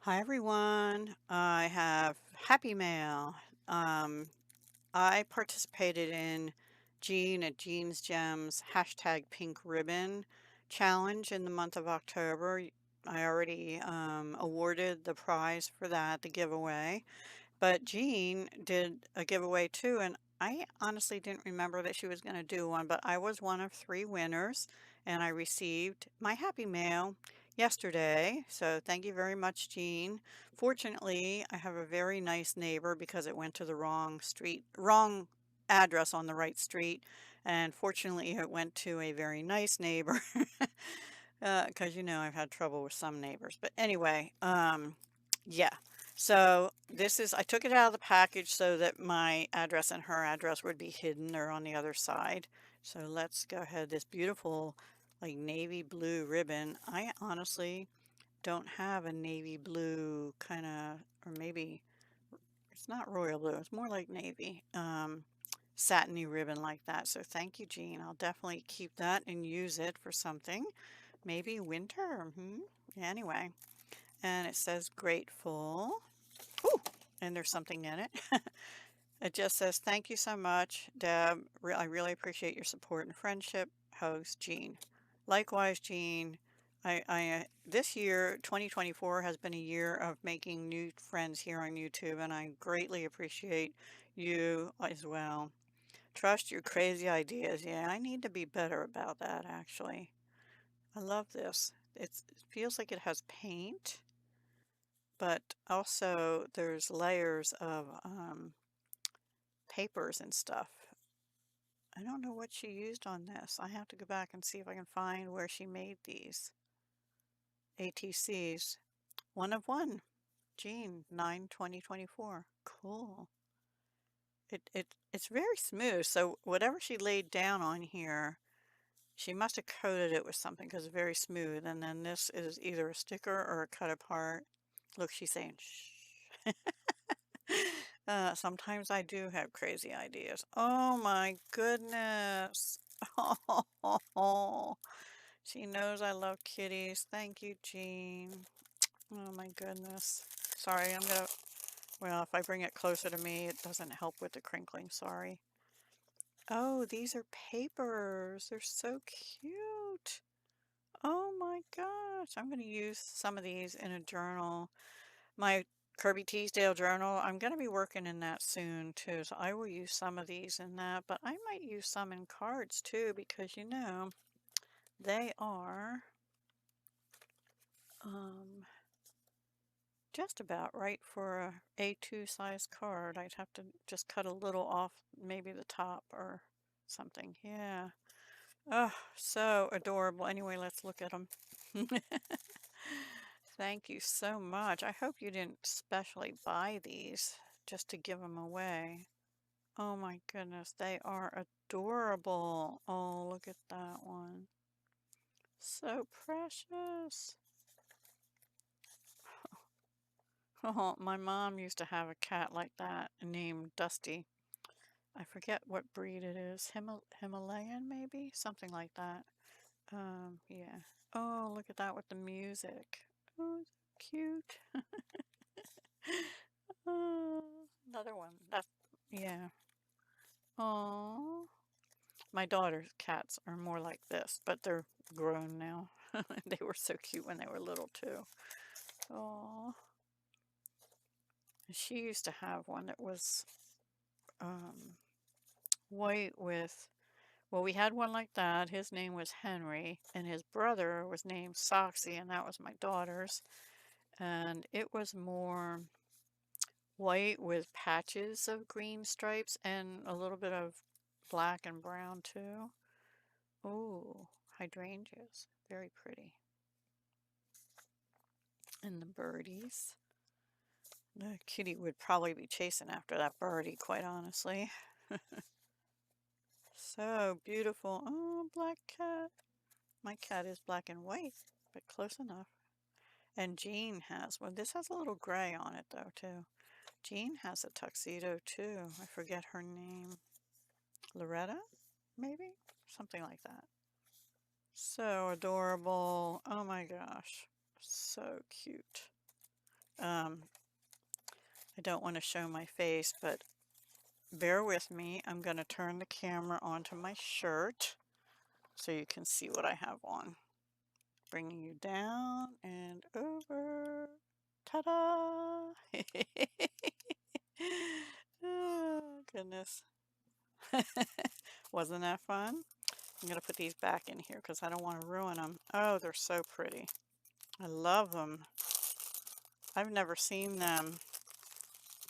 Hi everyone. I have Happy Mail. Um, I participated in Jean at Jean's Gems #Pink Ribbon challenge in the month of October. I already awarded the prize for that, the giveaway. But Jean did a giveaway too, and I honestly didn't remember that she was going to do one, but I was one of three winners, and I received my Happy Mail yesterday. So thank you very much, Jean. Fortunately, I have a very nice neighbor because it went to the wrong street, wrong address on the right street, and fortunately, it went to a very nice neighbor. Because I've had trouble with some neighbors. But anyway, yeah. So I took it out of the package so that my address and her address would be hidden. They're on the other side. So let's go ahead. This beautiful, like navy blue ribbon. I honestly don't have a navy blue kind of, or maybe it's not royal blue. It's more like navy, satiny ribbon like that. So thank you, Jean. I'll definitely keep that and use it for something. Maybe winter. Anyway, and it says grateful. Ooh, and there's something in it. It just says, thank you so much, Deb. I really appreciate your support and friendship. Host, Jean. Likewise, Jean. This year, 2024, has been a year of making new friends here on YouTube, and I greatly appreciate you as well. Trust your crazy ideas. Yeah, I need to be better about that, actually. I love this. It feels like it has paint, but also there's layers of papers and stuff. I don't know what she used on this. I have to go back and see if I can find where she made these ATCs. One of one. Jean, 9/20/24. Cool. It's very smooth. So whatever she laid down on here, she must have coated it with something because it's very smooth. And then this is either a sticker or a cut apart. Look, she's saying shh. Sometimes I do have crazy ideas. Oh my goodness. Oh, she knows I love kitties. Thank you, Jean. Oh my goodness. Sorry, well, if I bring it closer to me, it doesn't help with the crinkling. Sorry. Oh, these are papers. They're so cute. Oh my gosh. I'm going to use some of these in a journal. My Kirby Teasdale journal, I'm going to be working in that soon too, so I will use some of these in that, but I might use some in cards too because they are um, just about right for a A2 size card. I'd have to just cut a little off maybe the top or something. Yeah. Oh, so adorable. Anyway, let's look at them. Thank you so much. I hope you didn't specially buy these just to give them away. Oh my goodness, they are adorable. Oh, look at that one. So precious. Oh, my mom used to have a cat like that named Dusty. I forget what breed it is. Himalayan, maybe? Something like that. Yeah. Oh, look at that with the music. Oh, so cute. Oh, another one. Yeah. Oh. My daughter's cats are more like this, but they're grown now. They were so cute when they were little too. Oh, she used to have one that was um, white with. Well, we had one like that. His name was Henry, and his brother was named Soxy, and that was my daughter's. And it was more white with patches of green stripes and a little bit of black and brown too. Oh, hydrangeas. Very pretty. And the birdies. The kitty would probably be chasing after that birdie, quite honestly. So beautiful. Oh, black cat. My cat is black and white, but close enough. And Jean has one. This has a little gray on it, though, too. Jean has a tuxedo, too. I forget her name. Loretta, maybe? Something like that. So adorable. Oh my gosh. So cute. I don't want to show my face, but bear with me. I'm going to turn the camera onto my shirt so you can see what I have on. Bringing you down and over. Ta-da! Oh, goodness. Wasn't that fun? I'm going to put these back in here because I don't want to ruin them. Oh, they're so pretty. I love them. I've never seen them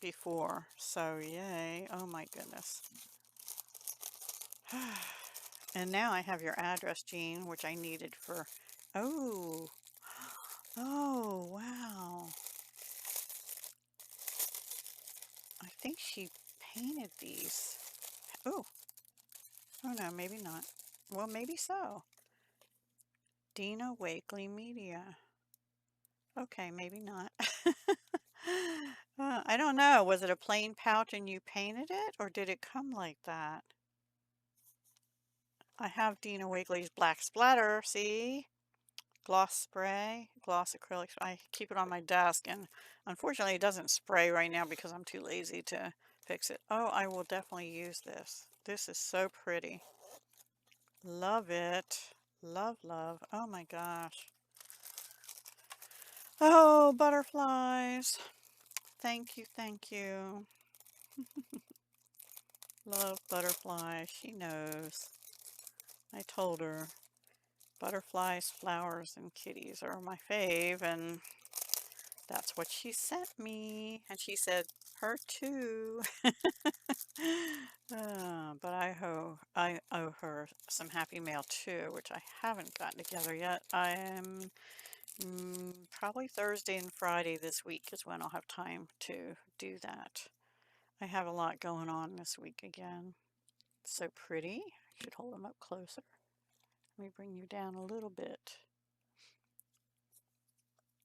before, so yay. Oh my goodness. And now I have your address, Jean, which I needed for... Oh, oh, wow. I think she painted these. Oh, oh no, maybe not. Well, maybe so. Dina Wakely Media. Okay, maybe not. I don't know. Was it a plain pouch and you painted it, or did it come like that? I have Dina Wakely's Black Splatter, see? Gloss spray, gloss acrylics. I keep it on my desk, and unfortunately it doesn't spray right now because I'm too lazy to fix it. Oh, I will definitely use this. This is so pretty. Love it. Love, love. Oh my gosh. Oh, butterflies. Thank you, thank you. Love butterflies. She knows. I told her butterflies, flowers, and kitties are my fave, and that's what she sent me. And she said, her too. But I owe her some happy mail too, which I haven't gotten together yet. I am probably Thursday and Friday this week is when I'll have time to do that. I have a lot going on this week again. So pretty. I should hold them up closer. Let me bring you down a little bit.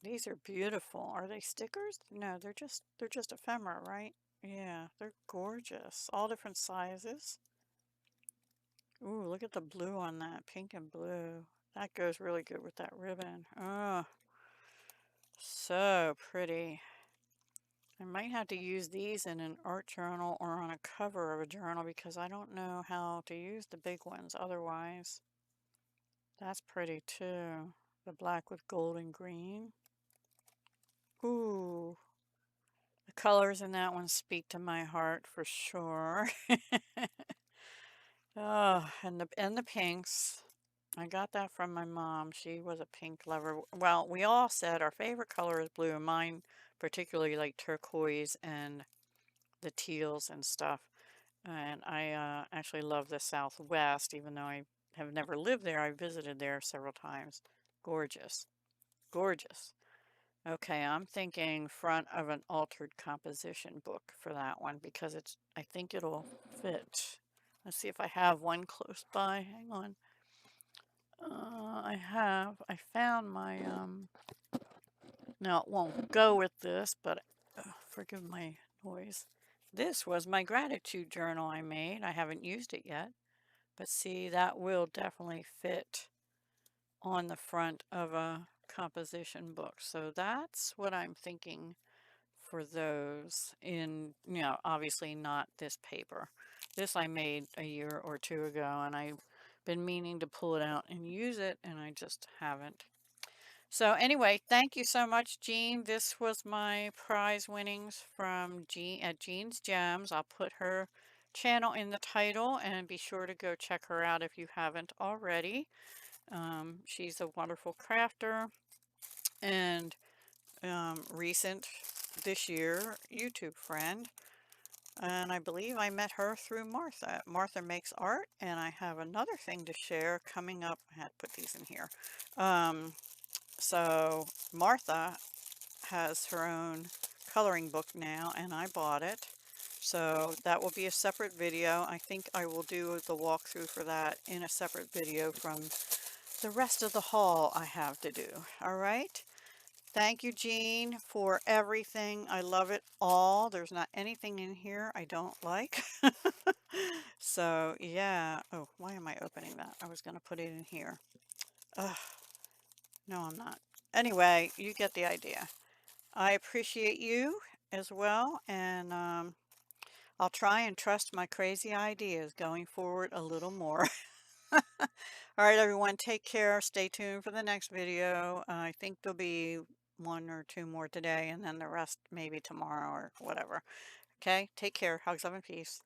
These are beautiful. Are they stickers? No, they're just ephemera, right? Yeah, they're gorgeous. All different sizes. Ooh, look at the blue on that. Pink and blue. That goes really good with that ribbon. Oh, so pretty. I might have to use these in an art journal or on a cover of a journal because I don't know how to use the big ones otherwise. That's pretty too. The black with gold and green. Ooh, the colors in that one speak to my heart for sure. Oh, and the pinks. I got that from my mom. She was a pink lover. Well, we all said our favorite color is blue. Mine particularly like turquoise and the teals and stuff. And I actually love the Southwest, even though I have never lived there. I visited there several times. Gorgeous. Gorgeous. Okay, I'm thinking front of an altered composition book for that one because I think it'll fit. Let's see if I have one close by. Hang on. I found my, now it won't go with this, but forgive my noise. This was my gratitude journal I made. I haven't used it yet, but see, that will definitely fit on the front of a composition book. So that's what I'm thinking for those obviously not this paper. This I made a year or two ago, and I've been meaning to pull it out and use it, and I just haven't. So anyway, thank you so much, Jean. This was my prize winnings from Jean at Jean's Gems. I'll put her channel in the title, and be sure to go check her out if you haven't already. She's a wonderful crafter and recent this year YouTube friend. And I believe I met her through Martha. Martha makes art, and I have another thing to share coming up. I had to put these in here. So Martha has her own coloring book now, and I bought it. So that will be a separate video. I think I will do the walkthrough for that in a separate video from the rest of the haul I have to do. All right. Thank you, Jean, for everything. I love it all. There's not anything in here I don't like. So, yeah. Oh, why am I opening that? I was going to put it in here. Ugh. No, I'm not. Anyway, you get the idea. I appreciate you as well, and I'll try and trust my crazy ideas going forward a little more. All right, everyone, take care. Stay tuned for the next video. I think there'll be one or two more today, and then the rest maybe tomorrow or whatever. Okay, take care. Hugs, love, and peace.